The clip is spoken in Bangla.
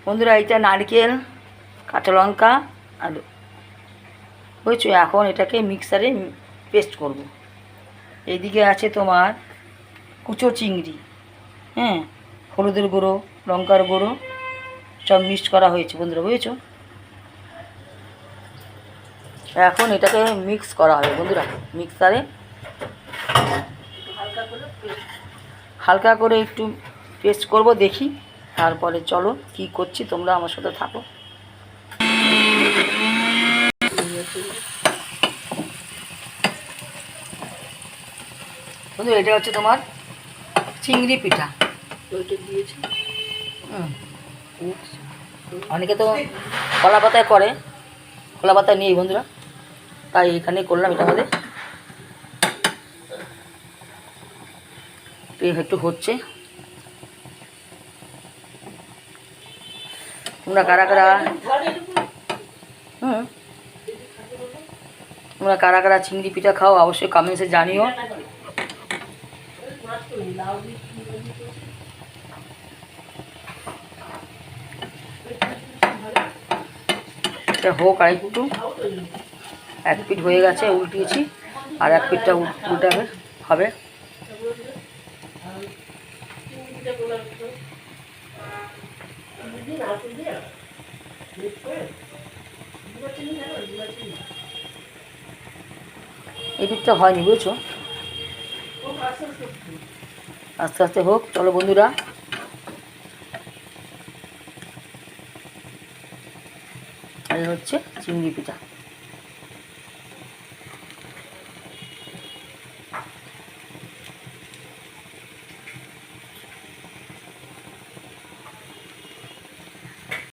বন্ধুরা এইটা নারকেল, কাঁচা লঙ্কা, আলু, বুঝছো? এখন এটাকে মিক্সারে পেস্ট করব। এইদিকে আছে তোমার কুচো চিংড়ি, হ্যাঁ, হলুদের গুঁড়ো, লঙ্কার গুঁড়ো সব মিক্সড করা হয়েছে বন্ধুরা, বুঝেছো? এখন এটাকে মিক্স করা হবে বন্ধুরা, মিক্সারে হালকা করে একটু পেস্ট করব। দেখি তারপরে চলো কি করছি, তোমরা আমার সাথে থাকো। বন্ধু এটা হচ্ছে তোমার চিংড়ি পিঠা, দিয়েছি। অনেকে তো কলা পাতায় করে, কলা পাতায় নেই বন্ধুরা, তাই এখানে করলাম। এটা আমাদের একটু হচ্ছে। তোমরা কারা কারা তোমরা কারা কারা চিংড়ি পিঠা খাও অবশ্যই কমেন্টসে জানিও। এটা হোক আর একটু, এক পিঠ হয়ে গেছে, উল্টিয়েছি, আর এক পিঠটা উল্টাবে হবে। এই পিঠটা হয়নি, বুঝছো? আস্তে আস্তে হোক, চলো বন্ধুরা। এই হচ্ছে চিংড়ি পিঠা।